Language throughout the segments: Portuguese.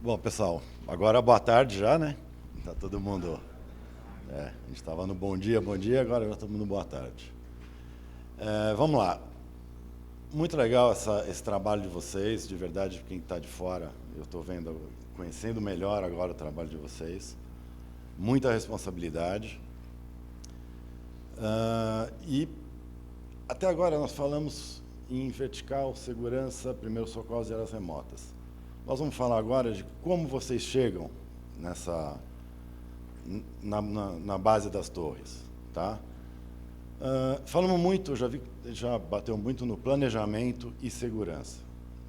Bom, pessoal, agora boa tarde já, né? Tá todo mundo. A gente estava no bom dia, agora já estamos no boa tarde. Vamos lá. Muito legal esse trabalho de vocês, de verdade, quem está de fora, eu estou vendo, conhecendo melhor agora o trabalho de vocês. Muita responsabilidade. E até agora nós falamos em vertical, segurança, primeiros socorros e áreas remotas. Nós vamos falar agora de como vocês chegam na base das torres, tá? Falamos muito, já bateu muito no planejamento e segurança.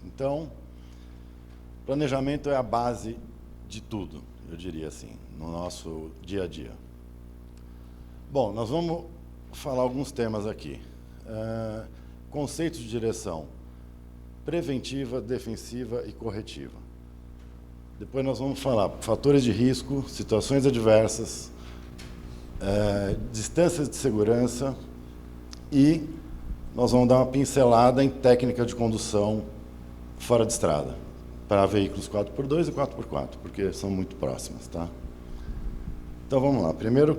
Então, planejamento é a base de tudo, eu diria assim, no nosso dia a dia. Bom, nós vamos falar alguns temas aqui. Conceitos de direção preventiva, defensiva e corretiva. Depois nós vamos falar fatores de risco, situações adversas, distâncias de segurança e nós vamos dar uma pincelada em técnica de condução fora de estrada, para veículos 4x2 e 4x4, porque são muito próximas, tá? Então vamos lá. Primeiro, o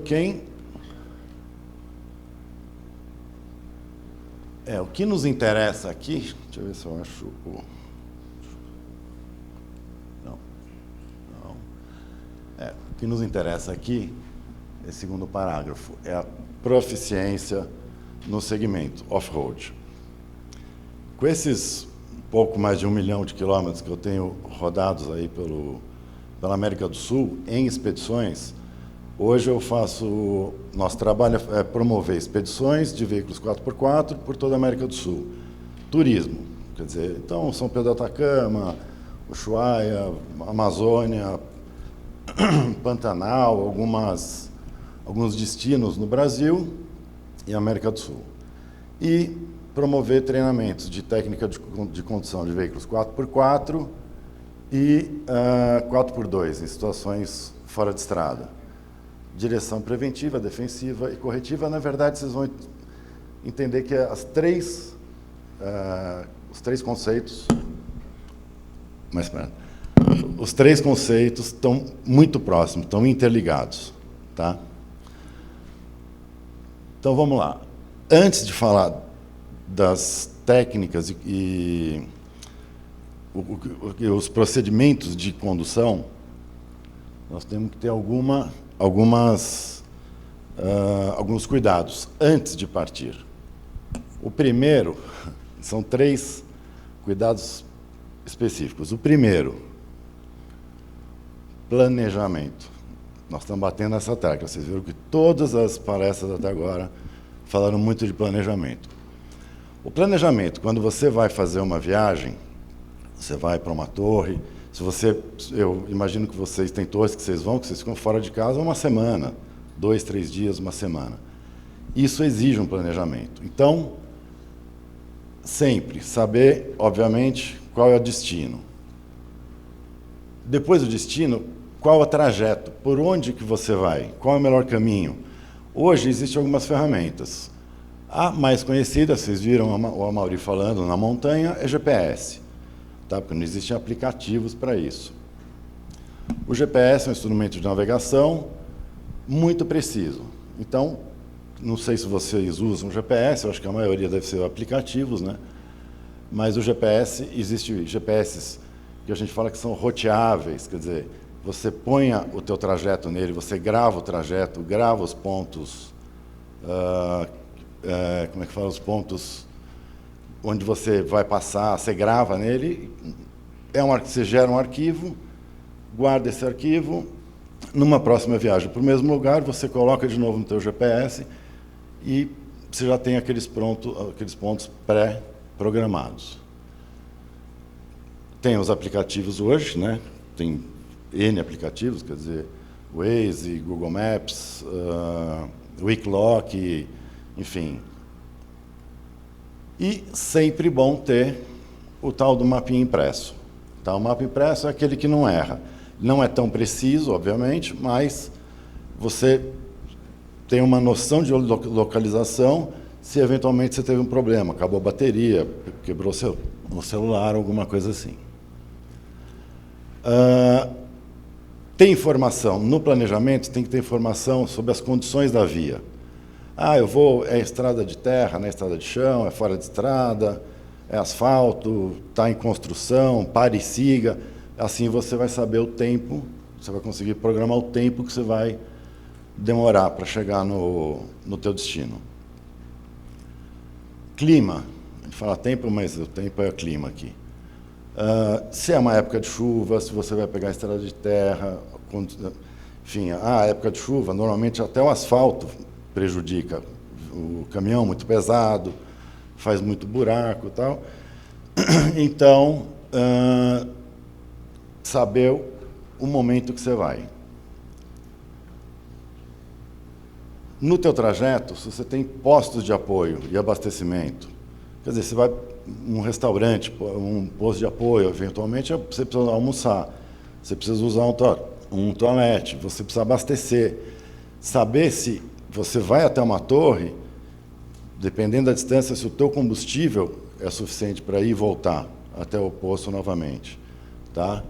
que nos interessa aqui, deixa eu ver se eu acho o... Não. O que nos interessa aqui, esse segundo parágrafo, é a proficiência no segmento off-road. Com esses pouco mais de 1 milhão de quilômetros que eu tenho rodados aí pela América do Sul, em expedições, hoje nosso trabalho é promover expedições de veículos 4x4 por toda a América do Sul. Turismo, quer dizer, então São Pedro do Atacama, Ushuaia, Amazônia, Pantanal, alguns destinos no Brasil e América do Sul. E promover treinamentos de técnica de condução de veículos 4x4 e 4x2, em situações fora de estrada. Direção preventiva, defensiva e corretiva. Na verdade, vocês vão entender que os três conceitos... Os três conceitos estão muito próximos, estão interligados, tá? Então, vamos lá. Antes de falar das técnicas e os procedimentos de condução, nós temos que ter alguns cuidados antes de partir. O primeiro, são 3 cuidados específicos. O primeiro, planejamento. Nós estamos batendo essa tecla. Vocês viram que todas as palestras até agora falaram muito de planejamento. O planejamento, quando você vai fazer uma viagem, você vai para uma torre, eu imagino que vocês têm torres que vocês ficam fora de casa uma semana, 2, 3 dias, uma semana. Isso exige um planejamento. Então, sempre saber, obviamente, qual é o destino. Depois do destino, qual é o trajeto, por onde que você vai, qual é o melhor caminho. Hoje existem algumas ferramentas. A mais conhecida, vocês viram o Amaury falando, na montanha, é GPS. Tá? Porque não existem aplicativos para isso. O GPS é um instrumento de navegação muito preciso. Então, não sei se vocês usam GPS, eu acho que a maioria deve ser aplicativos, né? Mas o GPS, existe GPS que a gente fala que são roteáveis, quer dizer, você põe o teu trajeto nele, você grava o trajeto, grava os pontos, os pontos onde você vai passar, você grava nele, você gera um arquivo, guarda esse arquivo, numa próxima viagem para o mesmo lugar, você coloca de novo no teu GPS e você já tem aqueles pontos pré-programados. Tem os aplicativos hoje, né? Tem N aplicativos, quer dizer, Waze, Google Maps, Wikiloc, enfim. E sempre bom ter o tal do mapinha impresso. Tá? O mapa impresso é aquele que não erra. Não é tão preciso, obviamente, mas você tem uma noção de localização se eventualmente você teve um problema, acabou a bateria, quebrou o celular, alguma coisa assim. Tem informação. No planejamento, tem que ter informação sobre as condições da via. É estrada de terra, não é estrada de chão, é fora de estrada, é asfalto, está em construção, pare e siga. Assim você vai saber o tempo, você vai conseguir programar o tempo que você vai demorar para chegar no teu destino. Clima. A gente fala tempo, mas o tempo é o clima aqui. Se é uma época de chuva, se você vai pegar a estrada de terra, enfim, a época de chuva, normalmente até o asfalto prejudica. O caminhão muito pesado, faz muito buraco e tal. Então, saber o momento que você vai. No teu trajeto, se você tem postos de apoio e abastecimento, quer dizer, você vai num restaurante, um posto de apoio, eventualmente você precisa almoçar, você precisa usar um toalete, você precisa abastecer. Saber se você vai até uma torre, dependendo da distância, se o teu combustível é suficiente para ir e voltar até o posto novamente. Tá?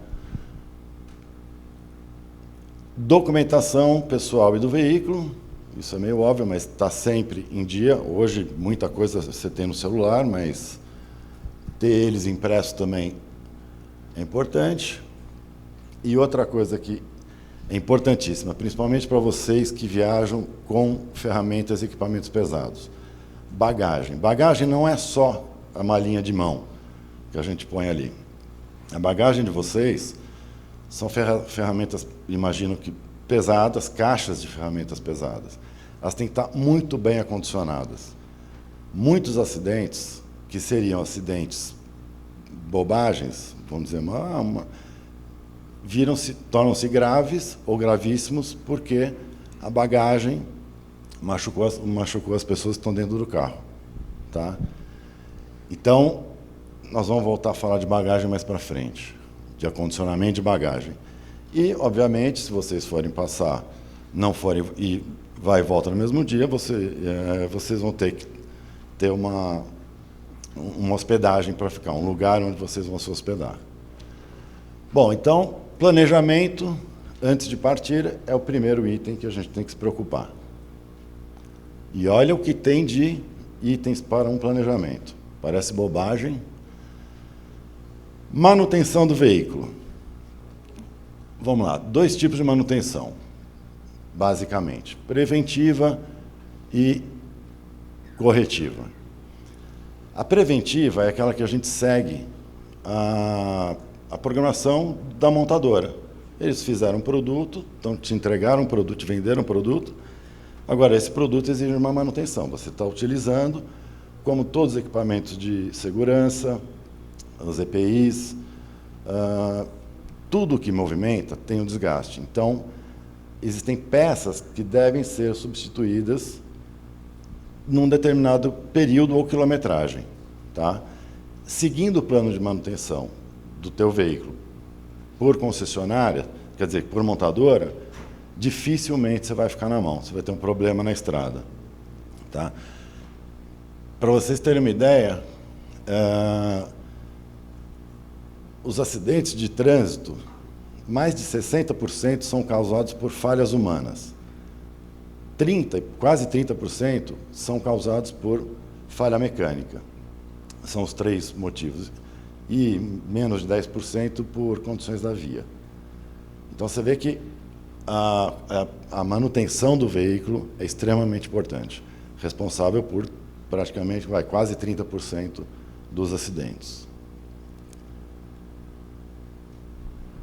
Documentação pessoal e do veículo, isso é meio óbvio, mas está sempre em dia. Hoje, muita coisa você tem no celular, mas ter eles impressos também é importante. E outra coisa que é importantíssima, principalmente para vocês que viajam com ferramentas e equipamentos pesados. Bagagem. Bagagem não é só a malinha de mão que a gente põe ali. A bagagem de vocês são ferramentas, imagino que pesadas, caixas de ferramentas pesadas. Elas têm que estar muito bem acondicionadas. Muitos acidentes, que seriam acidentes bobagens, vamos dizer, tornam-se graves ou gravíssimos porque a bagagem machucou as pessoas que estão dentro do carro. Tá? Então, nós vamos voltar a falar de bagagem mais para frente, de acondicionamento de bagagem. E, obviamente, se vocês forem passar, não forem e vai e volta no mesmo dia, vocês vão ter que ter uma hospedagem para ficar, um lugar onde vocês vão se hospedar. Bom, então, planejamento, antes de partir, é o primeiro item que a gente tem que se preocupar. E olha o que tem de itens para um planejamento. Parece bobagem. Manutenção do veículo. Vamos lá, 2 tipos de manutenção, basicamente. Preventiva e corretiva. A preventiva é aquela que a gente segue a programação da montadora. Eles fizeram um produto, então te entregaram um produto, te venderam um produto. Agora, esse produto exige uma manutenção. Você está utilizando, como todos os equipamentos de segurança, os EPIs, tudo que movimenta tem um desgaste. Então, existem peças que devem ser substituídas num determinado período ou quilometragem. Tá? Seguindo o plano de manutenção do teu veículo por concessionária, quer dizer, por montadora, dificilmente você vai ficar na mão, você vai ter um problema na estrada. Tá? Para vocês terem uma ideia, os acidentes de trânsito, mais de 60% são causados por falhas humanas. Quase 30% são causados por falha mecânica. São os 3 motivos. E menos de 10% por condições da via. Então, você vê que a manutenção do veículo é extremamente importante. Responsável por praticamente quase 30% dos acidentes.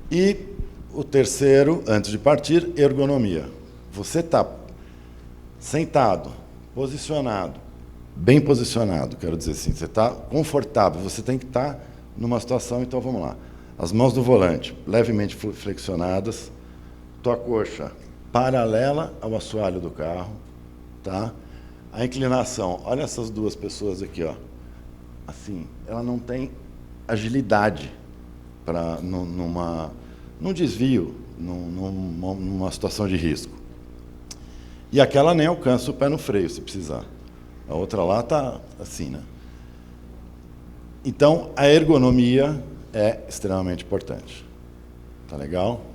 E o terceiro, antes de partir, ergonomia. Você está sentado, posicionado, bem posicionado, quero dizer assim, você está confortável, você tem que estar numa situação, então vamos lá. As mãos do volante levemente flexionadas, tua coxa paralela ao assoalho do carro, tá? A inclinação, olha essas 2 pessoas aqui, ó. Assim, ela não tem agilidade para num desvio, numa situação de risco. E aquela nem alcança o pé no freio, se precisar. A outra lá está assim, né? Então, a ergonomia é extremamente importante. Tá legal?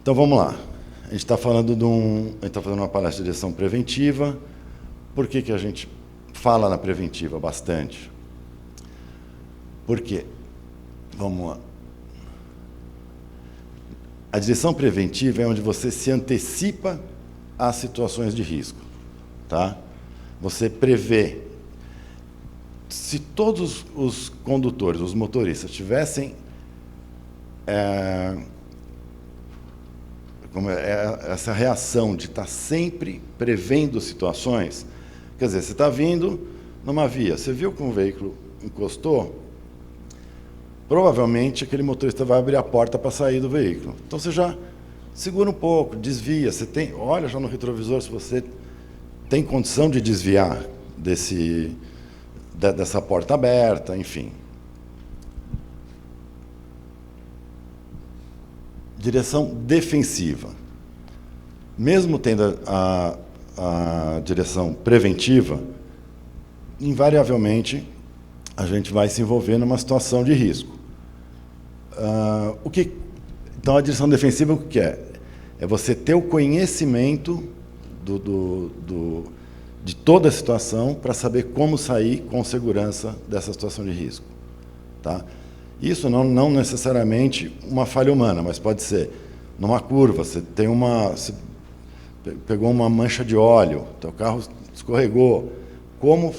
Então vamos lá. A gente está falando a gente está fazendo uma palestra de direção preventiva. Por que que a gente fala na preventiva bastante? Porque, vamos lá. A direção preventiva é onde você se antecipa às situações de risco, tá? Você prevê. Se todos os condutores, os motoristas, tivessem essa reação de estar sempre prevendo situações, quer dizer, você está vindo numa via, você viu que um veículo encostou, provavelmente aquele motorista vai abrir a porta para sair do veículo. Então você já segura um pouco, desvia, olha já no retrovisor se você tem condição de desviar dessa porta aberta, enfim. Direção defensiva. Mesmo tendo a direção preventiva, invariavelmente a gente vai se envolver numa situação de risco. Então, a direção defensiva, o que é? É você ter o conhecimento de toda a situação para saber como sair com segurança dessa situação de risco. Tá? Isso não necessariamente uma falha humana, mas pode ser numa curva, você pegou uma mancha de óleo, teu carro escorregou. Como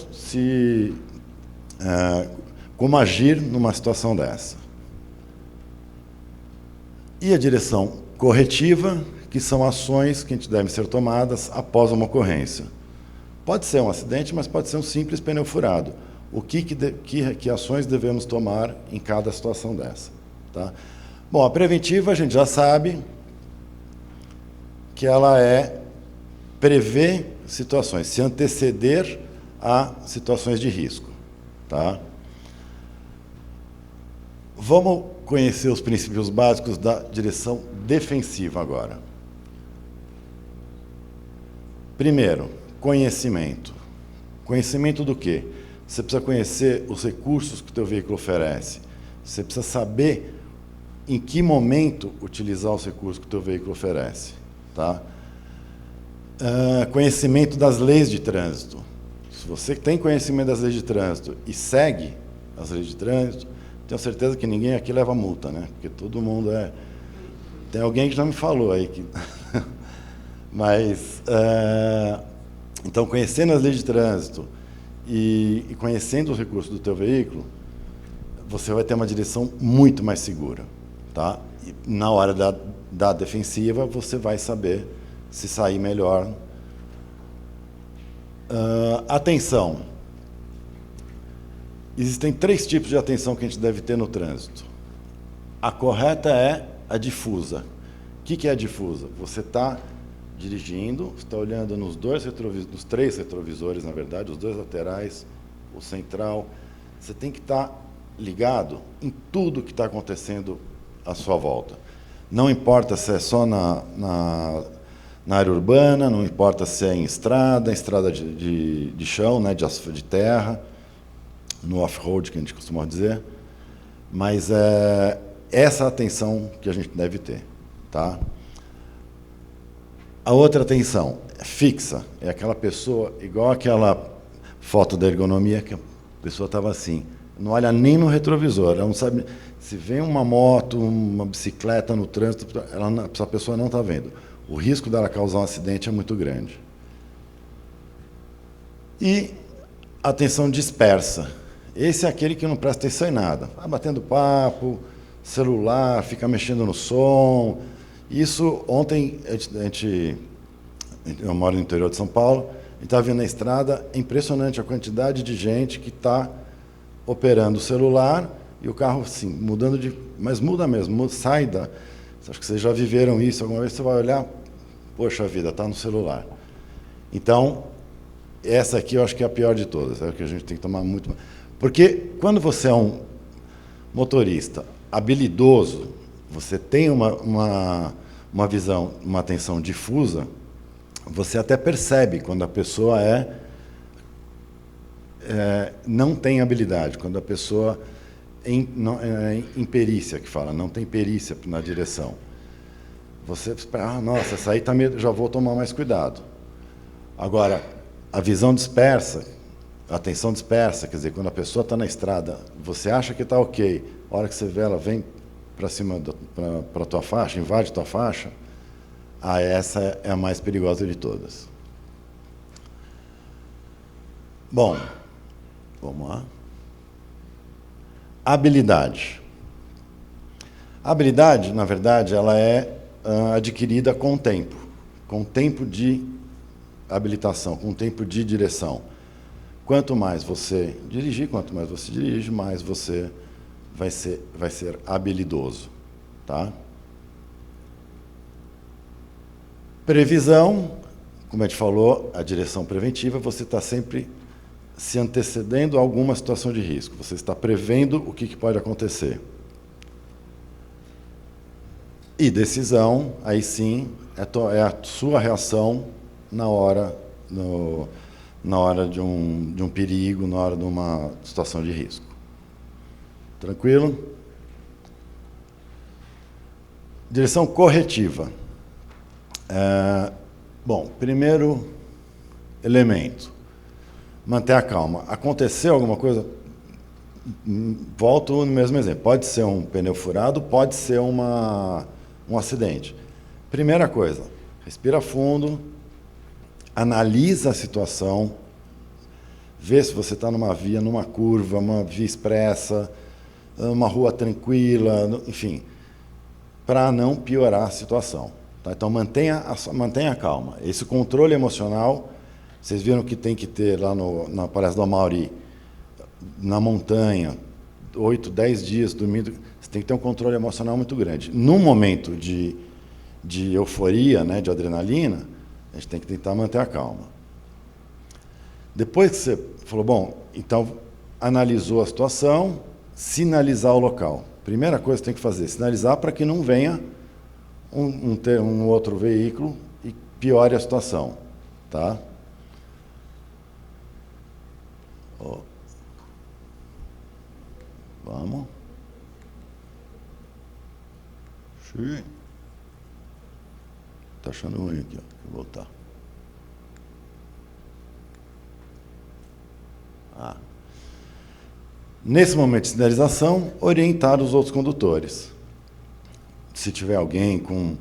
agir numa situação dessa? E a direção corretiva, que são ações que devem ser tomadas após uma ocorrência. Pode ser um acidente, mas pode ser um simples pneu furado. Que ações devemos tomar em cada situação dessa? Tá? Bom, a preventiva a gente já sabe que ela é prever situações, se anteceder a situações de risco. Tá? Vamos conhecer os princípios básicos da direção defensiva agora. Primeiro, conhecimento. Conhecimento do quê? Você precisa conhecer os recursos que o teu veículo oferece. Você precisa saber em que momento utilizar os recursos que o teu veículo oferece. Tá? Conhecimento das leis de trânsito. Se você tem conhecimento das leis de trânsito e segue as leis de trânsito, tenho certeza que ninguém aqui leva multa, né? Porque todo mundo é... Tem alguém que já me falou aí que... Mas, então, conhecendo as leis de trânsito e conhecendo os recursos do teu veículo, você vai ter uma direção muito mais segura, tá? E na hora da defensiva, você vai saber se sair melhor. Atenção. Existem 3 tipos de atenção que a gente deve ter no trânsito. A correta é a difusa. O que é a difusa? Você está dirigindo, você está olhando nos 3 retrovisores, na verdade, os 2 laterais, o central. Você tem que estar ligado em tudo que está acontecendo à sua volta. Não importa se é só na área urbana, não importa se é em estrada de chão, né, de terra, no off-road, que a gente costuma dizer, mas é essa atenção que a gente deve ter. Tá? A outra atenção é fixa, é aquela pessoa, igual aquela foto da ergonomia, que a pessoa estava assim, não olha nem no retrovisor, ela não sabe, se vem uma moto, uma bicicleta no trânsito, essa pessoa não está vendo. O risco dela causar um acidente é muito grande. E atenção dispersa. Esse é aquele que não presta atenção em nada. Vai batendo papo, celular, fica mexendo no som. Isso, ontem, eu moro no interior de São Paulo, e estava vindo na estrada, é impressionante a quantidade de gente que está operando o celular e o carro, assim, mudando de... Mas muda mesmo, sai da... Acho que vocês já viveram isso, alguma vez você vai olhar, poxa vida, está no celular. Então, essa aqui eu acho que é a pior de todas, é o que a gente tem que tomar muito... Porque quando você é um motorista habilidoso, você tem uma visão, uma atenção difusa, você até percebe quando a pessoa não tem habilidade, quando a pessoa imperícia, que fala, não tem perícia na direção. Você espera, nossa, essa aí tá meio, já vou tomar mais cuidado. Agora, a visão dispersa, a atenção dispersa, quer dizer, quando a pessoa está na estrada, você acha que está ok, a hora que você vê ela vem para cima, para a tua faixa, invade tua faixa, essa é a mais perigosa de todas. Bom, vamos lá. Habilidade. A habilidade, na verdade, ela é adquirida com o tempo de habilitação, com o tempo de direção. Quanto mais você dirigir, mais você vai ser habilidoso, tá? Previsão, como a gente falou, a direção preventiva, você está sempre se antecedendo a alguma situação de risco. Você está prevendo o que pode acontecer. E decisão, aí sim, é a sua reação na hora de um perigo, na hora de uma situação de risco. Tranquilo? Direção corretiva. Bom, primeiro elemento, manter a calma. Aconteceu alguma coisa? Volto no mesmo exemplo. Pode ser um pneu furado, pode ser um acidente. Primeira coisa, respira fundo, analisa a situação, vê se você está numa via, numa curva, uma via expressa, uma rua tranquila, enfim, para não piorar a situação. Tá? Então, mantenha a calma. Esse controle emocional, vocês viram que tem que ter lá na Palestra do Amaury, na montanha, 8, 10 dias dormindo, você tem que ter um controle emocional muito grande. Num momento de euforia, né, de adrenalina, a gente tem que tentar manter a calma. Depois que você falou, bom, então analisou a situação, sinalizar o local. Primeira coisa que tem que fazer, sinalizar para que não venha um outro veículo e piore a situação, tá? Vamos. Sim. Tá achando ruim aqui, ó. Vou voltar. Nesse momento de sinalização, orientar os outros condutores. Se tiver alguém com...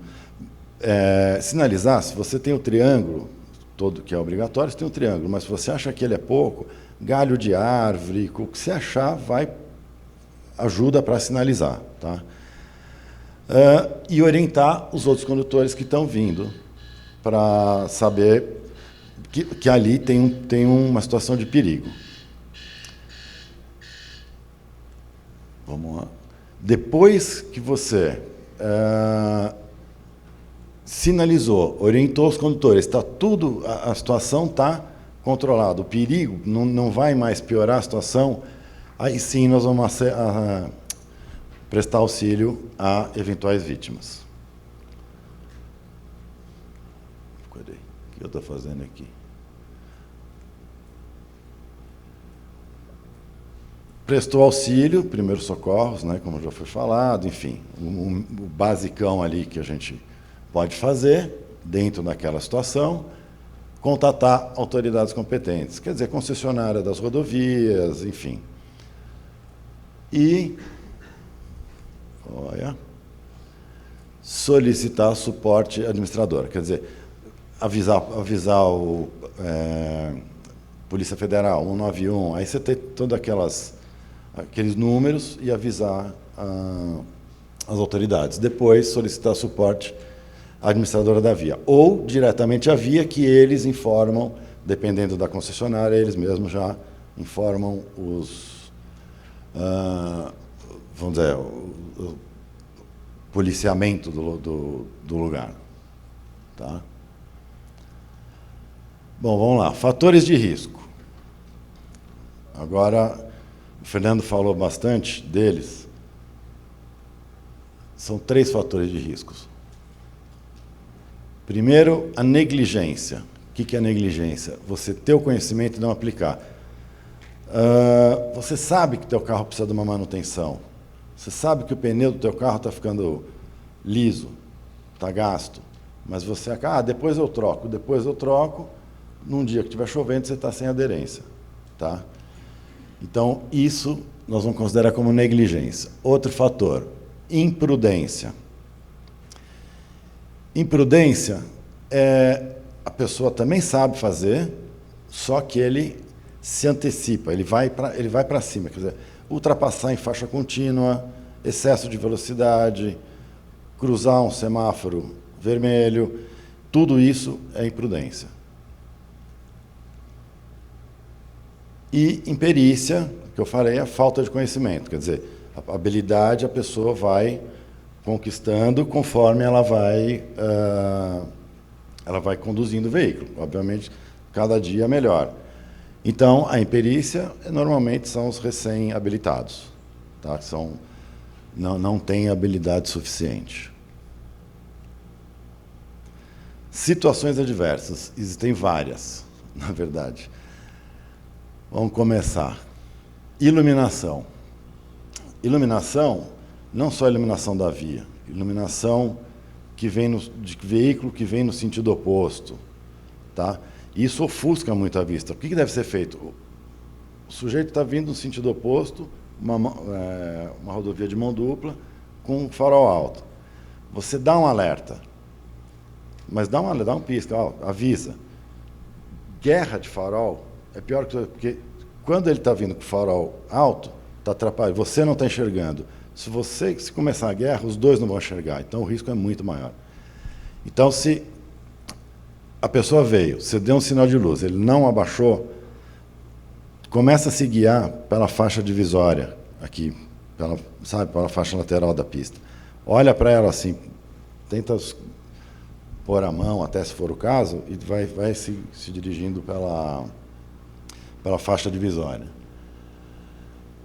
sinalizar, se você tem o triângulo, todo que é obrigatório, você tem o triângulo, mas se você acha que ele é pouco, galho de árvore, o que você achar, ajuda para sinalizar, tá? E orientar os outros condutores que estão vindo para saber que ali tem uma situação de perigo. Vamos lá. Depois que você sinalizou, orientou os condutores, está tudo, a situação está controlada, o perigo não vai mais piorar a situação, aí sim nós vamos prestar auxílio a eventuais vítimas. Cadê? O que eu estou fazendo aqui? Prestou auxílio, primeiros socorros, né, como já foi falado, enfim, o basicão ali que a gente pode fazer dentro daquela situação, contatar autoridades competentes, quer dizer, concessionária das rodovias, enfim. E solicitar suporte administrador, quer dizer, avisar o Polícia Federal, 191, aí você tem todos aqueles números e avisar as autoridades. Depois, solicitar suporte à administradora da via. Ou diretamente à via, que eles informam, dependendo da concessionária, eles mesmos já informam vamos dizer, o policiamento do lugar. Tá? Bom, vamos lá. Fatores de risco. Agora, o Fernando falou bastante deles. São 3 fatores de riscos. Primeiro, a negligência. O que é a negligência? Você ter o conhecimento e não aplicar. Você sabe que teu carro precisa de uma manutenção. Você sabe que o pneu do teu carro está ficando liso, está gasto. Mas você acaba, depois eu troco. Num dia que estiver chovendo, você está sem aderência. Tá? Então, isso nós vamos considerar como negligência. Outro fator, imprudência. Imprudência a pessoa também sabe fazer, só que ele se antecipa, ele vai para cima, quer dizer, ultrapassar em faixa contínua, excesso de velocidade, cruzar um semáforo vermelho, tudo isso é imprudência. E imperícia, que eu falei, é a falta de conhecimento, quer dizer, a habilidade a pessoa vai conquistando conforme ela vai conduzindo o veículo. Obviamente, cada dia melhor. Então, a imperícia, normalmente, são os recém-habilitados, tá? Que não têm habilidade suficiente. Situações adversas. Existem várias, na verdade. Vamos começar. Iluminação. Iluminação, não só a iluminação da via, iluminação de veículo que vem no sentido oposto, tá? Isso ofusca muito a vista. O que deve ser feito? O sujeito está vindo no sentido oposto, uma rodovia de mão dupla, com um farol alto. Você dá um alerta, mas dá um pisca, avisa. Guerra de farol é pior que... Porque quando ele está vindo com o farol alto, está atrapalhando, você não está enxergando. Se começar a guerra, os dois não vão enxergar. Então, o risco é muito maior. Então, se a pessoa veio, você deu um sinal de luz, ele não abaixou, começa a se guiar pela faixa divisória, aqui, pela faixa lateral da pista. Olha para ela assim, tenta pôr a mão, até se for o caso, e vai se dirigindo pela faixa divisória.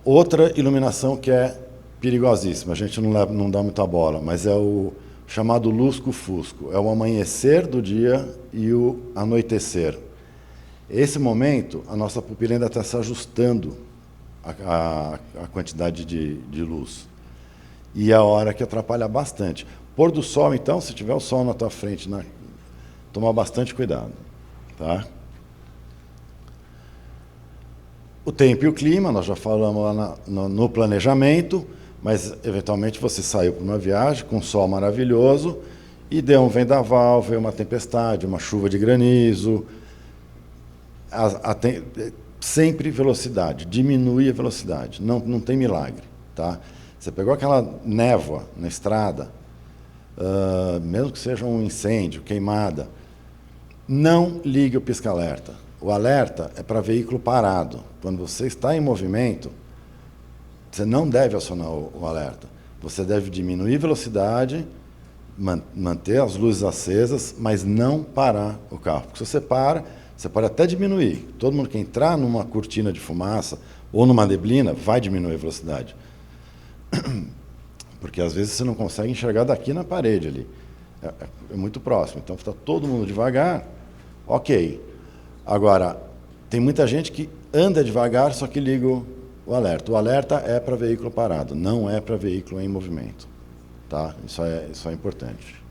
Outra iluminação que é perigosíssima, a gente não dá muita bola, mas é o chamado lusco-fusco. É o amanhecer do dia e o anoitecer. Esse momento, a nossa pupila ainda está se ajustando a quantidade de luz. E é a hora que atrapalha bastante. Pôr do sol, então, se tiver o sol na tua frente, tomar bastante cuidado. Tá? O tempo e o clima, nós já falamos lá no planejamento, mas, eventualmente, você saiu para uma viagem com um sol maravilhoso e deu um vendaval, veio uma tempestade, uma chuva de granizo. Sempre velocidade, diminui a velocidade, não tem milagre. Tá? Você pegou aquela névoa na estrada, mesmo que seja um incêndio, queimada, não ligue o pisca-alerta. O alerta é para veículo parado. Quando você está em movimento, você não deve acionar o alerta. Você deve diminuir a velocidade, manter as luzes acesas, mas não parar o carro. Porque se você para, você pode até diminuir. Todo mundo que entrar numa cortina de fumaça ou numa neblina vai diminuir a velocidade. Porque às vezes você não consegue enxergar daqui na parede ali. É muito próximo. Então está todo mundo devagar, ok. Agora, tem muita gente que anda devagar, só que liga o alerta. O alerta é para veículo parado, não é para veículo em movimento. Tá? Isso é importante.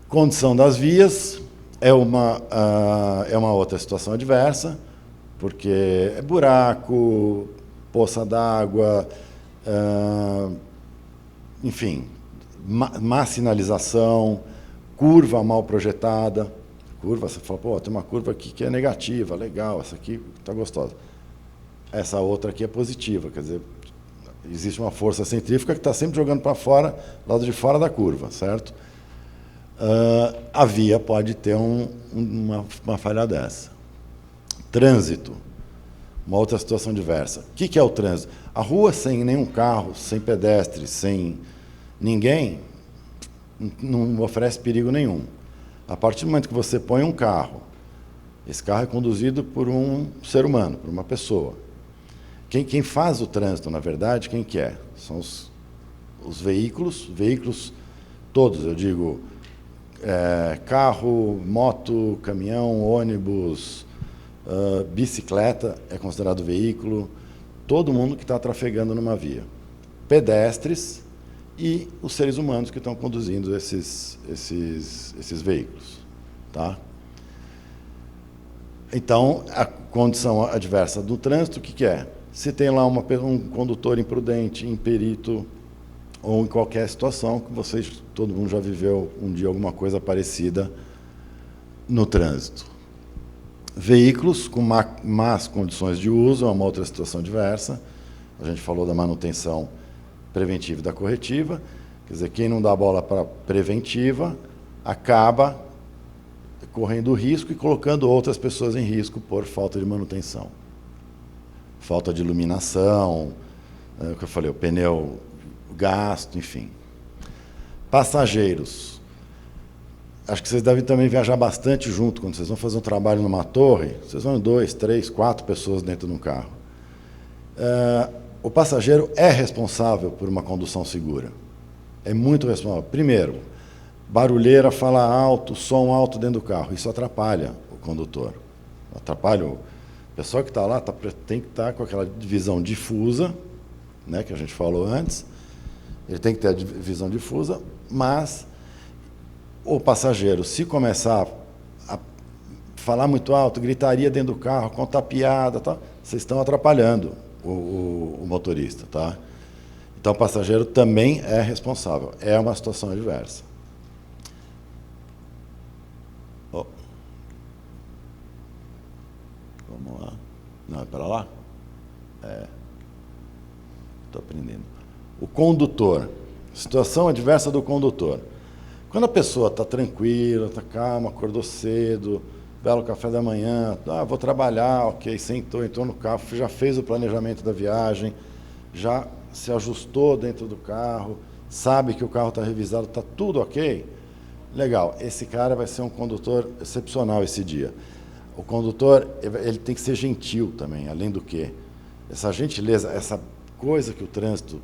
Condição das vias é uma outra situação adversa, porque é buraco, poça d'água, enfim, má sinalização, curva mal projetada. Curva, você fala, tem uma curva aqui que é negativa, legal, essa aqui está gostosa. Essa outra aqui é positiva, quer dizer, existe uma força centrífuga que está sempre jogando para fora, lado de fora da curva, certo? A via pode ter uma falha dessa. Trânsito, uma outra situação diversa. O que é o trânsito? A rua sem nenhum carro, sem pedestre, sem ninguém, não oferece perigo nenhum. A partir do momento que você põe um carro, esse carro é conduzido por um ser humano, por uma pessoa. Quem faz o trânsito, na verdade, quem que é? São os veículos todos, eu digo, carro, moto, caminhão, ônibus, bicicleta é considerado veículo, todo mundo que está trafegando numa via. Pedestres e os seres humanos que estão conduzindo esses veículos. Tá? Então, a condição adversa do trânsito, o que é? Se tem lá um condutor imprudente, imperito, ou em qualquer situação que todo mundo já viveu um dia alguma coisa parecida no trânsito. Veículos com más condições de uso é uma outra situação diversa. A gente falou da manutenção preventiva e da corretiva. Quer dizer, quem não dá bola para preventiva acaba correndo risco e colocando outras pessoas em risco por falta de manutenção. Falta de iluminação, o que eu falei, o pneu gasto, enfim. Passageiros. Acho que vocês devem também viajar bastante junto. Quando vocês vão fazer um trabalho numa torre, vocês vão em 2, 3, 4 pessoas dentro de um carro. O passageiro é responsável por uma condução segura. É muito responsável. Primeiro, barulheira, fala alto, som alto dentro do carro. Isso atrapalha o condutor. Atrapalha o pessoal que está lá, tem que estar com aquela visão difusa, né, que a gente falou antes. Ele tem que ter a visão difusa, mas o passageiro, se começar a falar muito alto, gritaria dentro do carro, contar piada, tá, vocês estão atrapalhando o motorista. Tá? Então, o passageiro também é responsável. É uma situação adversa. Oh. Vamos lá. Não, é para lá? Estou aprendendo. O condutor. Situação adversa do condutor. Quando a pessoa está tranquila, está calma, acordou cedo, belo café da manhã, vou trabalhar, ok, sentou, entrou no carro, já fez o planejamento da viagem, já se ajustou dentro do carro, sabe que o carro está revisado, está tudo ok, legal, esse cara vai ser um condutor excepcional esse dia. O condutor, ele tem que ser gentil também, além do que. Essa gentileza, essa coisa que o trânsito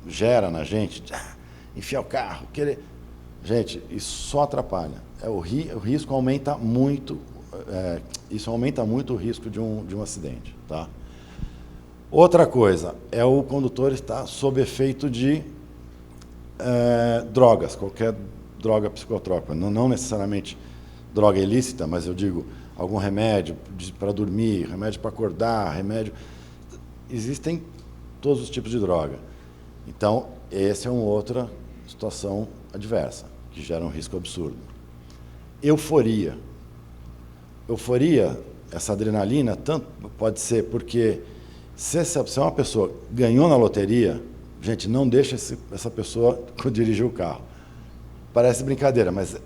gera na gente, enfiar o carro, querer... Gente, isso só atrapalha. O risco aumenta muito, isso aumenta muito o risco de um acidente. Tá? Outra coisa, é o condutor estar sob efeito de drogas, qualquer droga psicotrópica. Não necessariamente droga ilícita, mas eu digo algum remédio para dormir, remédio para acordar, remédio... Existem todos os tipos de droga. Então, essa é uma outra situação adversa, que gera um risco absurdo. Euforia. Euforia, essa adrenalina, tanto pode ser porque se uma pessoa ganhou na loteria, gente, não deixa essa pessoa dirigir o carro. Parece brincadeira, mas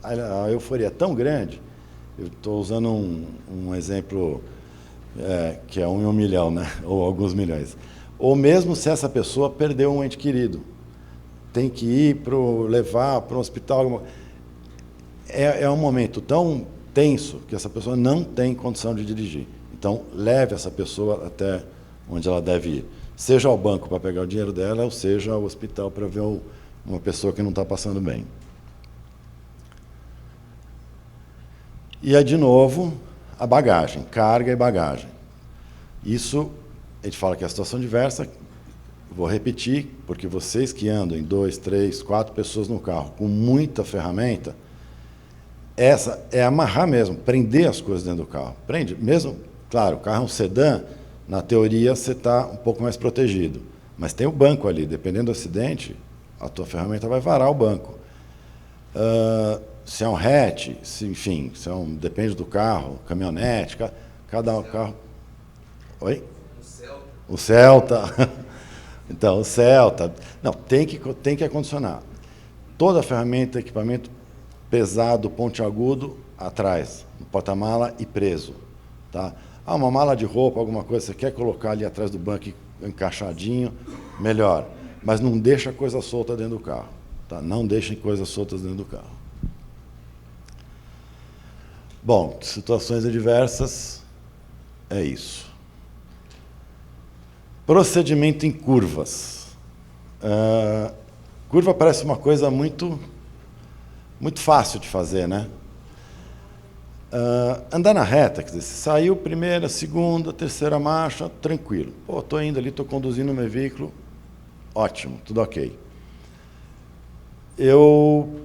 a euforia é tão grande. Eu estou usando um exemplo que é 1 em 1 milhão, né? Ou alguns milhões. Ou mesmo se essa pessoa perdeu um ente querido, tem que ir levar para um hospital. É um momento tão tenso que essa pessoa não tem condição de dirigir. Então, leve essa pessoa até onde ela deve ir. Seja ao banco para pegar o dinheiro dela, ou seja ao hospital para ver uma pessoa que não está passando bem. E aí, de novo, a bagagem, carga e bagagem. Isso, a gente fala que é a situação diversa. Vou repetir, porque vocês que andam em 2, 3, 4 pessoas no carro com muita ferramenta, essa é amarrar mesmo, prender as coisas dentro do carro. Prende, mesmo, claro, o carro é um sedã, na teoria você está um pouco mais protegido. Mas tem o banco ali, dependendo do acidente, a tua ferramenta vai varar o banco. Se é um hatch, enfim, depende do carro, caminhonete, cada carro... Oi? O Celta. Então, o Celta... Não, tem que acondicionar. Toda a ferramenta, equipamento pesado, pontiagudo, atrás, no porta-mala e preso. Tá? Uma mala de roupa, alguma coisa, você quer colocar ali atrás do banco encaixadinho, melhor. Mas não deixa coisa solta dentro do carro. Tá? Não deixem coisas soltas dentro do carro. Bom, situações adversas, é isso. Procedimento em curvas. Curva parece uma coisa muito fácil de fazer, né? Andar na reta, quer dizer, se saiu primeira, segunda, terceira marcha, tranquilo. Pô, estou indo ali, estou conduzindo o meu veículo, ótimo, tudo ok. Eu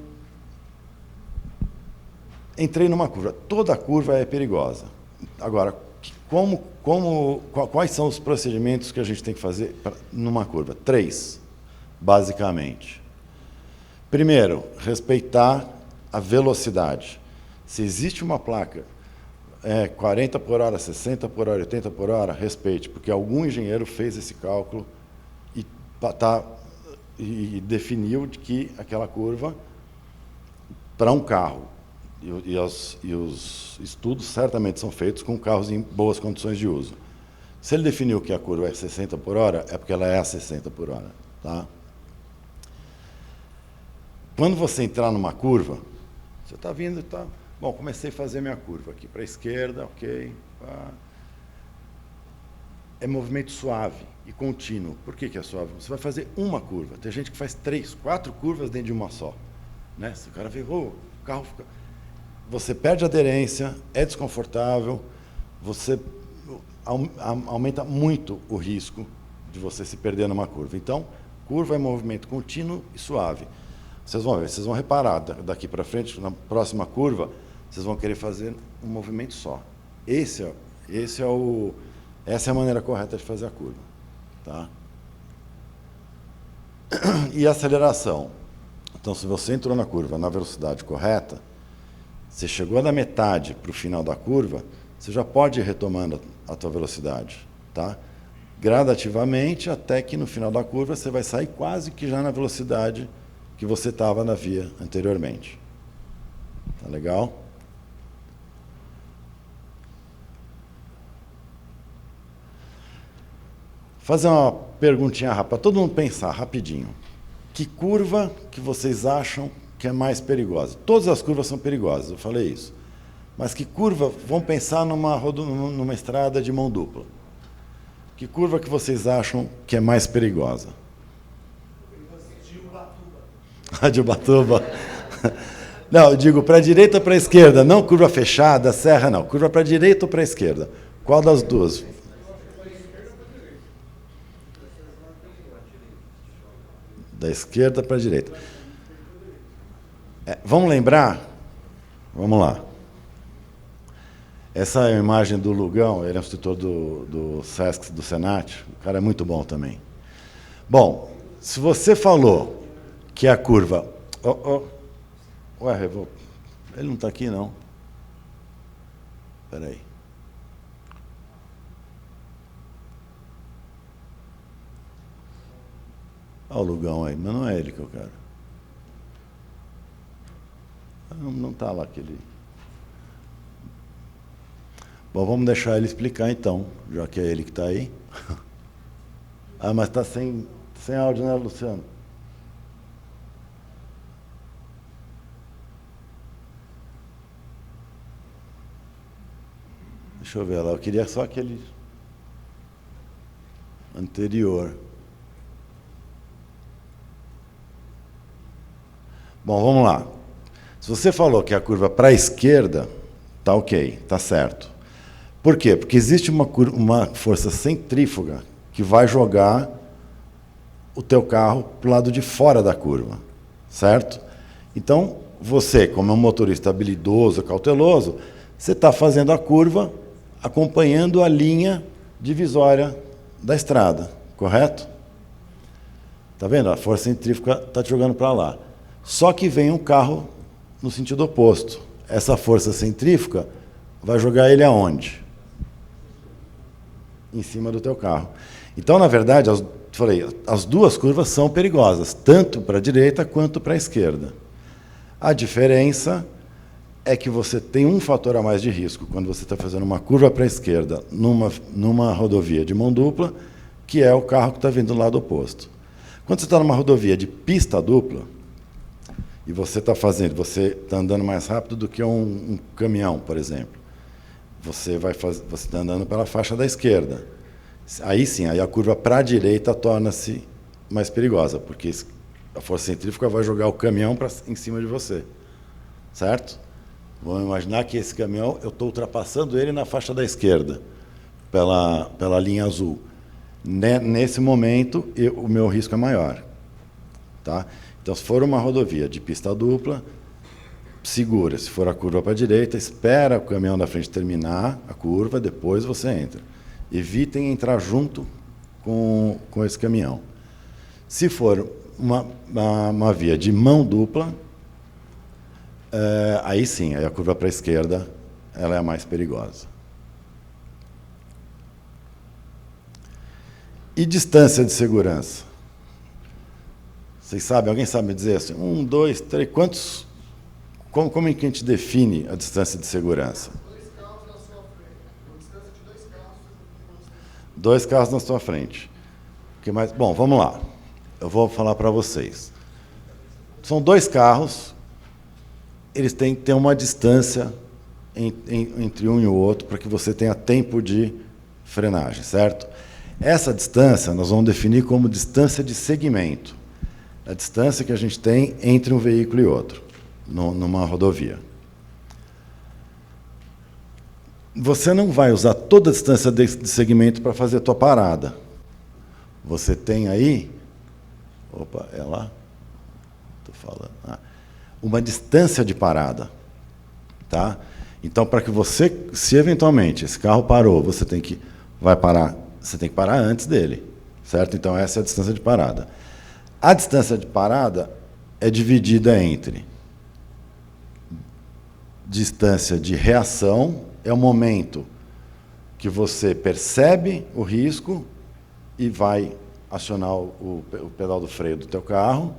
entrei numa curva. Toda curva é perigosa. Agora, quais são os procedimentos que a gente tem que fazer numa curva? 3, basicamente. Primeiro, respeitar a velocidade. Se existe uma placa 40 por hora, 60 por hora, 80 por hora, respeite, porque algum engenheiro fez esse cálculo e definiu de que aquela curva, para um carro, e os estudos certamente são feitos com carros em boas condições de uso. Se ele definiu que a curva é 60 por hora, é porque ela é a 60 por hora. Tá? Quando você entrar numa curva, você está vindo e está... Bom, comecei a fazer minha curva aqui para a esquerda, ok. É movimento suave e contínuo. Por que é suave? Você vai fazer uma curva. Tem gente que faz 3, 4 curvas dentro de uma só. Né? Se o cara vê, o carro fica... Você perde aderência, é desconfortável, você aumenta muito o risco de você se perder numa curva. Então, curva é movimento contínuo e suave. Vocês vão ver, vocês vão reparar daqui para frente, na próxima curva, vocês vão querer fazer um movimento só. Essa é a maneira correta de fazer a curva. Tá? E a aceleração? Então, se você entrou na curva na velocidade correta, você chegou da metade para o final da curva, você já pode ir retomando a tua velocidade. Tá? Gradativamente, até que no final da curva você vai sair quase que já na velocidade que você estava na via anteriormente. Tá legal? Fazer uma perguntinha rápida, para todo mundo pensar rapidinho. Que curva que vocês acham que é mais perigosa? Todas as curvas são perigosas, eu falei isso. Mas que curva, vamos pensar numa estrada de mão dupla. Que curva que vocês acham que é mais perigosa? A de Ubatuba. Não, eu digo para a direita ou para a esquerda, não curva fechada, serra não. Curva para a direita ou para a esquerda? Qual das duas? Da esquerda para a direita. Vamos lembrar? Vamos lá. Essa é a imagem do Lugão, ele é um instrutor do SESC, do Senat. O cara é muito bom também. Bom, se você falou que a curva... Ué, ele não está aqui, não. Espera aí. Olha o Lugão aí, mas não é ele que eu quero. Não está lá aquele... Bom, vamos deixar ele explicar então, já que é ele que está aí. Mas está sem áudio, né, Luciano? Deixa eu ver lá, eu queria só aquele anterior. Bom, vamos lá. Se você falou que a curva para a esquerda, tá ok, tá certo. Por quê? Porque existe uma força centrífuga que vai jogar o teu carro para o lado de fora da curva, certo? Então, você, como um motorista habilidoso, cauteloso, você está fazendo a curva acompanhando a linha divisória da estrada, correto? Está vendo? A força centrífuga está te jogando para lá. Só que vem um carro no sentido oposto. Essa força centrífuga vai jogar ele aonde? Em cima do teu carro. Então, na verdade, as duas curvas são perigosas, tanto para a direita quanto para a esquerda. A diferença é que você tem um fator a mais de risco quando você está fazendo uma curva para a esquerda numa rodovia de mão dupla, que é o carro que está vindo do lado oposto. Quando você está numa rodovia de pista dupla, e você está andando mais rápido do que um caminhão, por exemplo. Você está andando pela faixa da esquerda. Aí sim, aí a curva para a direita torna-se mais perigosa, porque a força centrífuga vai jogar o caminhão em cima de você. Certo? Vamos imaginar que esse caminhão, eu estou ultrapassando ele na faixa da esquerda, pela linha azul. Nesse momento, o meu risco é maior. Tá? Então, se for uma rodovia de pista dupla, segura. Se for a curva para a direita, espera o caminhão da frente terminar a curva, depois você entra. Evitem entrar junto com esse caminhão. Se for uma via de mão dupla, aí sim, aí a curva para a esquerda ela é a mais perigosa. E distância de segurança? Vocês sabem, alguém sabe me dizer assim, 1, 2, 3, quantos... Como é que a gente define a distância de segurança? 2 carros na sua frente. A distância de 2 carros. 2 carros na sua frente. O que mais? Bom, vamos lá. Eu vou falar para vocês. São 2 carros, eles têm que ter uma distância entre um e o outro para que você tenha tempo de frenagem, certo? Essa distância nós vamos definir como distância de segmento. A distância que a gente tem entre um veículo e outro, numa rodovia. Você não vai usar toda a distância de segmento para fazer a tua parada. Você tem aí... Opa, é lá? Estou falando. Uma distância de parada. Tá? Então, para que você, se eventualmente esse carro parou, você tem que parar antes dele. Certo? Então, essa é a distância de parada. A distância de parada é dividida entre distância de reação, é o momento que você percebe o risco e vai acionar o pedal do freio do teu carro,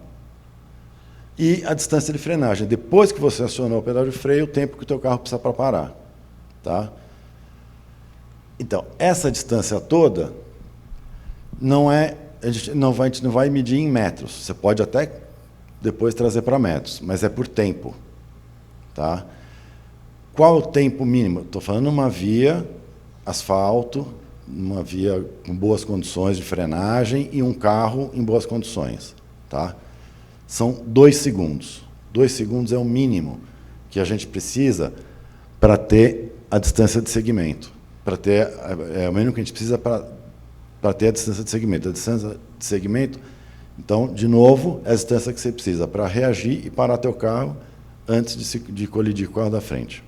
e a distância de frenagem. Depois que você acionou o pedal de freio, o tempo que o teu carro precisa para parar. Tá? Então, essa distância toda a gente não vai medir em metros. Você pode até depois trazer para metros, mas é por tempo. Tá? Qual o tempo mínimo? Estou falando uma via asfalto, uma via com boas condições de frenagem e um carro em boas condições. Tá? São 2 segundos. 2 segundos é o mínimo que a gente precisa para ter a distância de segmento. É o mínimo que a gente precisa para ter a distância de segmento. A distância de segmento, então, de novo, é a distância que você precisa para reagir e parar teu carro antes de colidir com o carro da frente.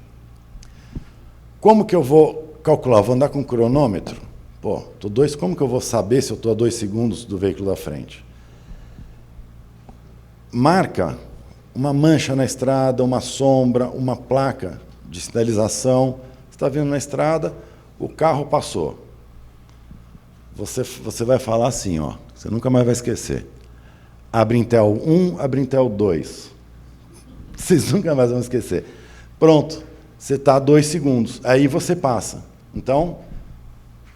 Como que eu vou calcular? Vou andar com um cronômetro? Como que eu vou saber se eu estou a 2 segundos do veículo da frente? Marca uma mancha na estrada, uma sombra, uma placa de sinalização. Você está vindo na estrada, o carro passou. Você vai falar assim, ó, você nunca mais vai esquecer. Abrintel 1, Abrintel 2. Vocês nunca mais vão esquecer. Pronto, você está a 2 segundos. Aí você passa. Então,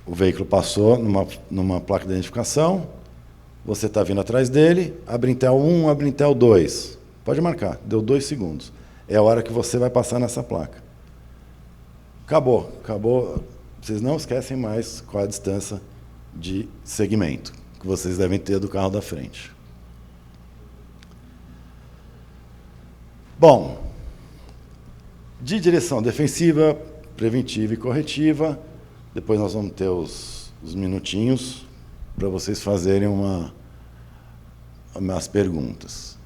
o veículo passou numa placa de identificação, você está vindo atrás dele, Abrintel 1, Abrintel 2. Pode marcar, deu 2 segundos. É a hora que você vai passar nessa placa. Acabou. Vocês não esquecem mais qual é a distância de segmento que vocês devem ter do carro da frente. Bom, de direção defensiva, preventiva e corretiva, depois nós vamos ter os minutinhos para vocês fazerem umas perguntas.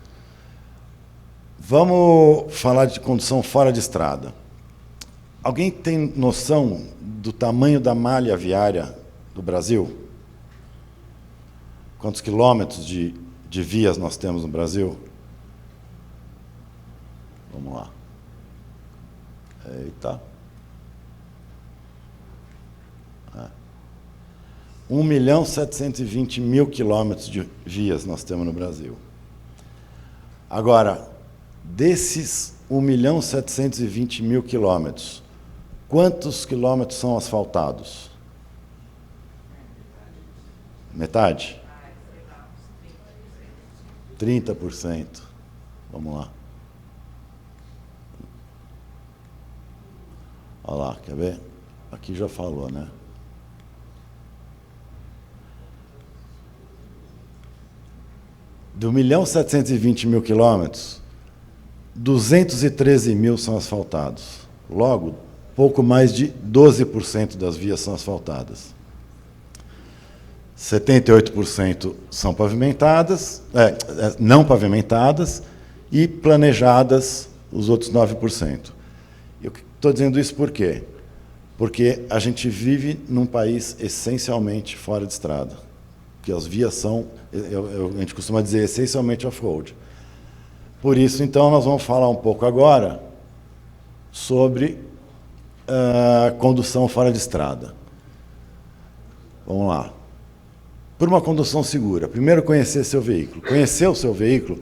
Vamos falar de condução fora de estrada. Alguém tem noção do tamanho da malha viária do Brasil? Quantos quilômetros de vias nós temos no Brasil? Vamos lá. Eita. 1.720.000 quilômetros de vias nós temos no Brasil. Agora, desses 1.720.000 quilômetros, quantos quilômetros são asfaltados? Metade? 30%. Vamos lá. Olha lá, quer ver? Aqui já falou, né? Do 1.720.000 quilômetros, 213 mil são asfaltados. Logo, pouco mais de 12% das vias são asfaltadas. 78% são pavimentadas, não pavimentadas, e planejadas os outros 9%. Eu estou dizendo isso por quê? Porque a gente vive num país essencialmente fora de estrada, que as vias são, a gente costuma dizer, essencialmente off-road. Por isso, então, nós vamos falar um pouco agora sobre condução fora de estrada. Vamos lá. Por uma condução segura, primeiro conhecer seu veículo. Conhecer o seu veículo,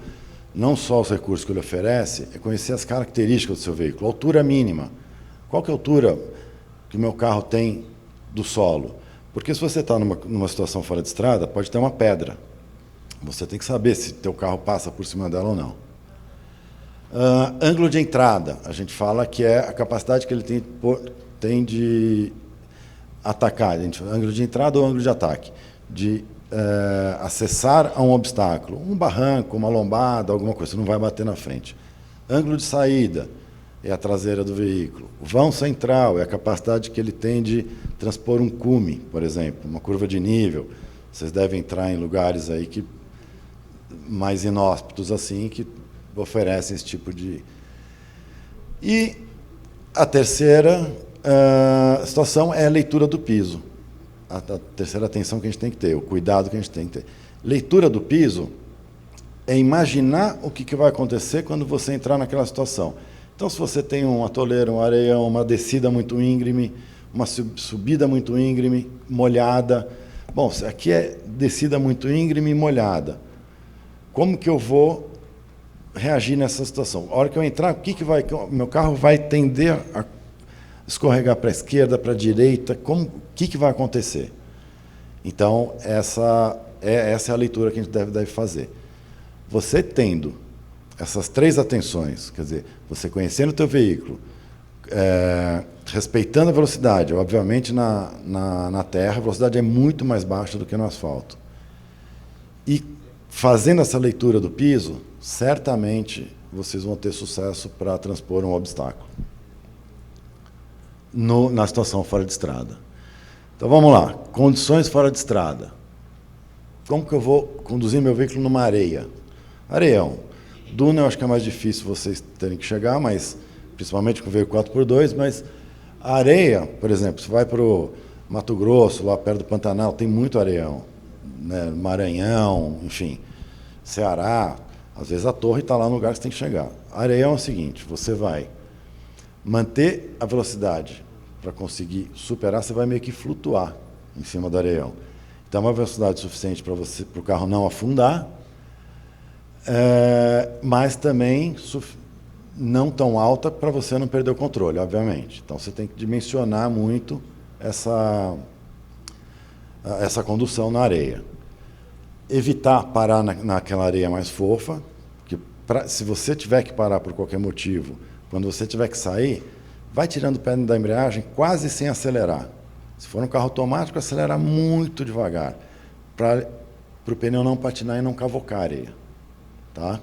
não só os recursos que ele oferece, é conhecer as características do seu veículo. Altura mínima. Qual que é a altura que o meu carro tem do solo? Porque se você está numa situação fora de estrada, pode ter uma pedra. Você tem que saber se teu carro passa por cima dela ou não. Ângulo de entrada, a gente fala que é a capacidade que ele tem de atacar, ângulo de entrada ou ângulo de ataque, de acessar a um obstáculo, um barranco, uma lombada, alguma coisa, você não vai bater na frente. Ângulo de saída é a traseira do veículo. O vão central é a capacidade que ele tem de transpor um cume, por exemplo, uma curva de nível. Vocês devem entrar em lugares aí mais inóspitos assim, que oferecem esse tipo de... E a terceira situação é a leitura do piso. A terceira atenção que a gente tem que ter, o cuidado que a gente tem que ter. Leitura do piso é imaginar o que vai acontecer quando você entrar naquela situação. Então, se você tem um atoleiro, um areião, uma descida muito íngreme, uma subida muito íngreme, molhada. Bom, aqui é descida muito íngreme e molhada. Como que eu vou reagir nessa situação? A hora que eu entrar, meu carro vai tender a escorregar para a esquerda, para a direita, o que vai acontecer? Então, essa é a leitura que a gente deve fazer. Você tendo essas três atenções, quer dizer, você conhecendo o teu veículo, respeitando a velocidade, obviamente na terra a velocidade é muito mais baixa do que no asfalto, e fazendo essa leitura do piso, certamente vocês vão ter sucesso para transpor um obstáculo na situação fora de estrada. Então vamos lá, condições fora de estrada. Como que eu vou conduzir meu veículo numa areia? Areião. Duna eu acho que é mais difícil vocês terem que chegar, mas principalmente com o veículo 4x2, mas a areia, por exemplo, você vai para o Mato Grosso, lá perto do Pantanal, tem muito areião, né? Maranhão, enfim, Ceará, às vezes a torre está lá no lugar que você tem que chegar. Areião é o seguinte, você vai manter a velocidade para conseguir superar, você vai meio que flutuar em cima do areião. Então, é uma velocidade suficiente para o carro não afundar, mas também não tão alta para você não perder o controle, obviamente. Então, você tem que dimensionar muito essa condução na areia. Evitar parar naquela areia mais fofa, que se você tiver que parar por qualquer motivo, quando você tiver que sair, vai tirando o pé da embreagem quase sem acelerar. Se for um carro automático, acelerar muito devagar, para o pneu não patinar e não cavocar a areia. Tá?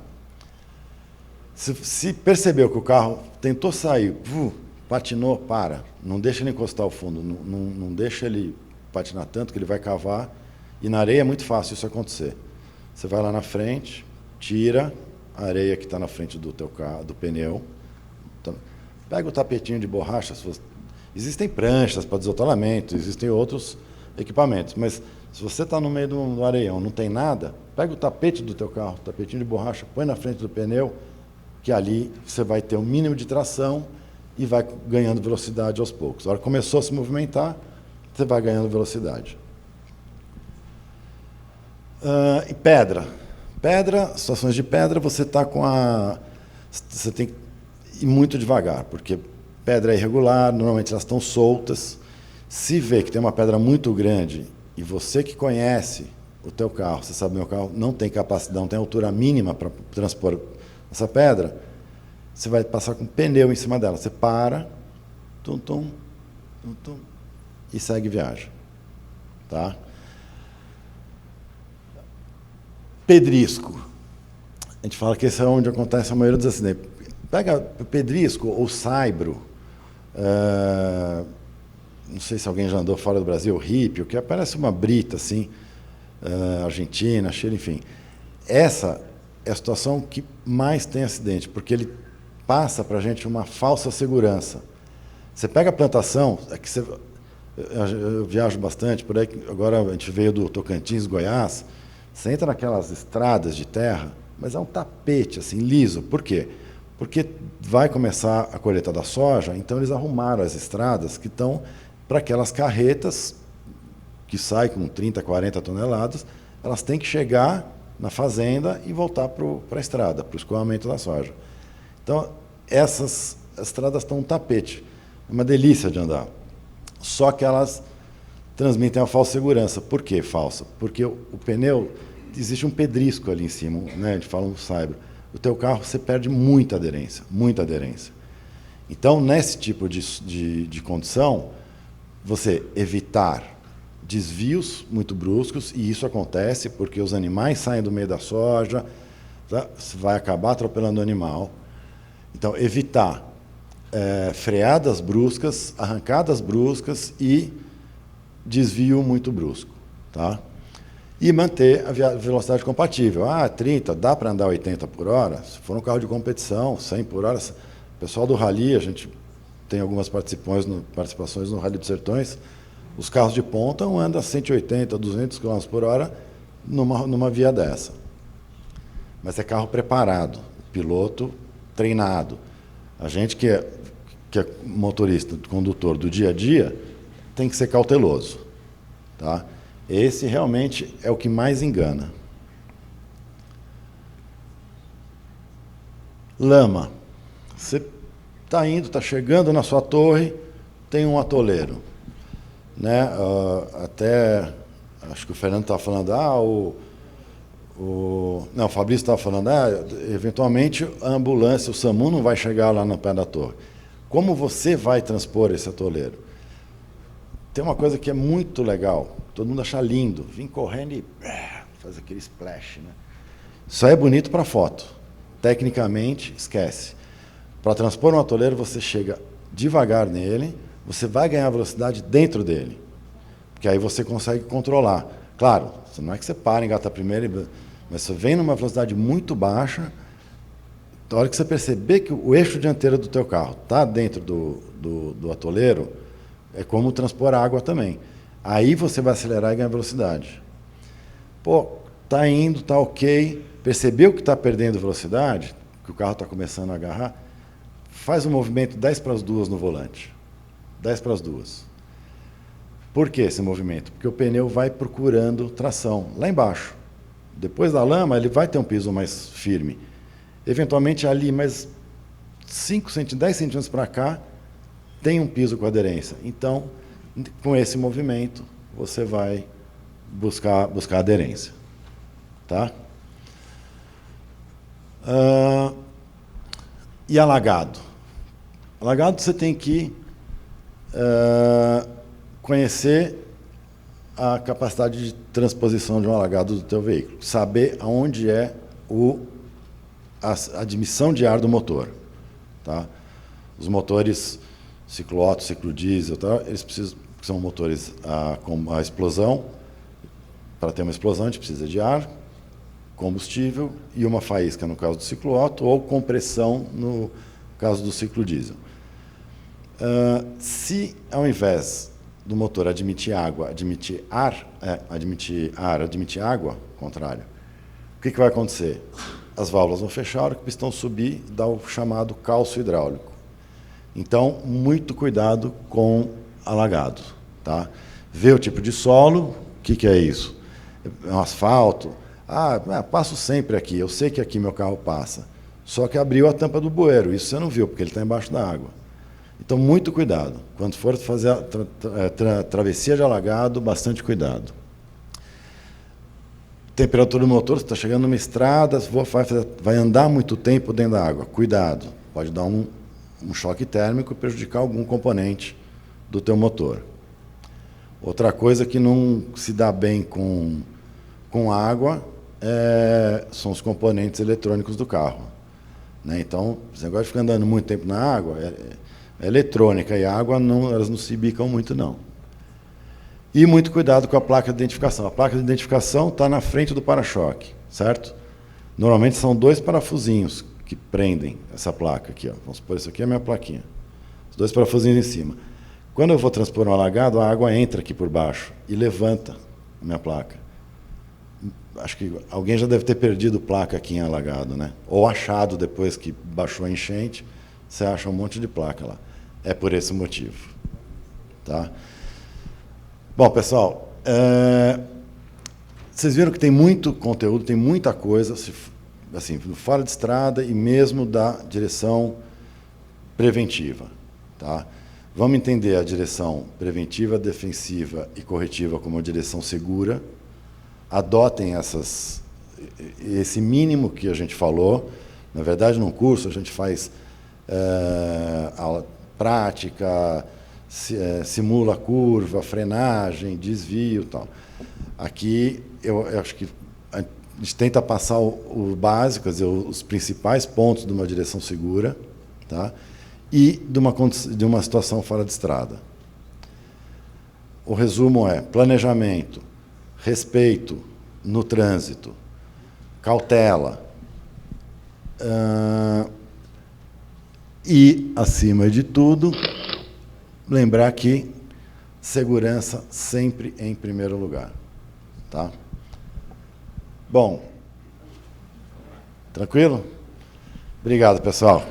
Se percebeu que o carro tentou sair, patinou, para. Não deixa ele encostar ao fundo, não deixa ele patinar tanto que ele vai cavar. E na areia é muito fácil isso acontecer. Você vai lá na frente, tira a areia que está na frente do teu carro, do pneu, pega o tapetinho de borracha. Existem pranchas para desotolamento, existem outros equipamentos, mas se você está no meio do areião, não tem nada, pega o tapete do teu carro, tapetinho de borracha, põe na frente do pneu, que ali você vai ter um mínimo de tração e vai ganhando velocidade aos poucos. A hora que começou a se movimentar, você vai ganhando velocidade. E pedra. Situações de pedra, você tem que ir muito devagar, porque pedra é irregular, normalmente elas estão soltas. Se vê que tem uma pedra muito grande e você que conhece o teu carro, você sabe que meu carro não tem capacidade, não tem altura mínima para transpor essa pedra, você vai passar com pneu em cima dela. Você para, e segue viagem. Tá? Pedrisco. A gente fala que esse é onde acontece a maioria dos acidentes. Pega pedrisco ou saibro, não sei se alguém já andou fora do Brasil, rípio, que parece uma brita, assim, Argentina, Chile, enfim. Essa é a situação que mais tem acidente, porque ele passa para a gente uma falsa segurança. Você pega a plantação, eu viajo bastante, por aí, agora a gente veio do Tocantins, Goiás, você entra naquelas estradas de terra, mas é um tapete, assim, liso. Por quê? Porque vai começar a colheita da soja, então eles arrumaram as estradas que estão para aquelas carretas que saem com 30, 40 toneladas, elas têm que chegar na fazenda e voltar para a estrada, para o escoamento da soja. Então, essas estradas estão um tapete, é uma delícia de andar. Só que elas transmitem a falsa segurança. Por que falsa? Porque o pneu, existe um pedrisco ali em cima, né? A gente fala um saibro. O teu carro, você perde muita aderência, muita aderência. Então, nesse tipo de condição, você evitar desvios muito bruscos, e isso acontece porque os animais saem do meio da soja, tá? Vai acabar atropelando o animal. Então, evitar freadas bruscas, arrancadas bruscas e desvio muito brusco, tá? E manter a velocidade compatível. 30, dá para andar 80 por hora? Se for um carro de competição, 100 por hora. O pessoal do rally, a gente tem algumas participações no Rally dos Sertões, os carros de ponta andam a 180, 200 km por hora numa via dessa. Mas é carro preparado, piloto treinado. A gente que é motorista, condutor do dia a dia, tem que ser cauteloso, tá? Esse realmente é o que mais engana. Lama. Você está indo, está chegando na sua torre, tem um atoleiro, né? Até acho que o Fernando estava falando, não, o Fabrício estava falando, eventualmente a ambulância, o SAMU não vai chegar lá no pé da torre. Como você vai transpor esse atoleiro? Tem uma coisa que é muito legal, todo mundo acha lindo, vim correndo e faz aquele splash, né? Isso aí é bonito para foto. Tecnicamente, esquece. Para transpor um atoleiro, você chega devagar nele, você vai ganhar velocidade dentro dele, porque aí você consegue controlar. Claro, não é que você para, engata primeiro, mas você vem numa velocidade muito baixa, na hora que você perceber que o eixo dianteiro do teu carro está dentro do atoleiro, é como transpor água também. Aí você vai acelerar e ganhar velocidade. Tá indo, tá ok, percebeu que está perdendo velocidade, que o carro está começando a agarrar, faz um movimento 10 para as 2 no volante. 10 para as 2. Por que esse movimento? Porque o pneu vai procurando tração lá embaixo. Depois da lama, ele vai ter um piso mais firme. Eventualmente, ali, mais 10 centímetros para cá, tem um piso com aderência. Então, com esse movimento, você vai buscar aderência. Tá? E alagado? Alagado, você tem que conhecer a capacidade de transposição de um alagado do teu veículo. Saber aonde é a admissão de ar do motor. Tá? Os motores ciclo-Otto, ciclo-diesel, tá? Eles são motores com a explosão. Para ter uma explosão, a gente precisa de ar, combustível e uma faísca, no caso do ciclo-Otto, ou compressão, no caso do ciclo-diesel. Se, ao invés do motor admitir água, admitir água, contrário, o que vai acontecer? As válvulas vão fechar, o pistão subir, dá o chamado calço hidráulico. Então, muito cuidado com alagado. Tá? Vê o tipo de solo, o que é isso? É um asfalto? Passo sempre aqui, eu sei que aqui meu carro passa. Só que abriu a tampa do bueiro, isso você não viu, porque ele está embaixo da água. Então, muito cuidado. Quando for fazer a travessia de alagado, bastante cuidado. Temperatura do motor, você está chegando numa estrada, vai andar muito tempo dentro da água. Cuidado, pode dar um choque térmico e prejudicar algum componente do teu motor. Outra coisa que não se dá bem com água são os componentes eletrônicos do carro. né? Então, esse negócio de ficar andando muito tempo na água é eletrônica, e a água não, elas não se bicam muito, não. E muito cuidado com a placa de identificação. A placa de identificação está na frente do para-choque, certo? Normalmente são 2 parafusinhos que prendem essa placa aqui, ó. Vamos supor, isso aqui é a minha plaquinha. Os 2 parafusinhos em cima. Quando eu vou transpor um alagado, a água entra aqui por baixo e levanta a minha placa. Acho que alguém já deve ter perdido placa aqui em alagado, né? Ou achado depois que baixou a enchente, você acha um monte de placa lá. É por esse motivo, tá? Bom, pessoal, vocês viram que tem muito conteúdo, tem muita coisa, assim, fora de estrada e mesmo da direção preventiva, tá? Vamos entender a direção preventiva, defensiva e corretiva como uma direção segura. Adotem esse mínimo que a gente falou. Na verdade, num curso a gente faz aula prática, simula curva, frenagem, desvio e tal. Aqui, eu acho que a gente tenta passar o básico, quer dizer, os principais pontos de uma direção segura, tá? E de uma situação fora de estrada. O resumo é planejamento, respeito no trânsito, cautela, e, acima de tudo, lembrar que segurança sempre em primeiro lugar. Tá? Bom, tranquilo? Obrigado, pessoal.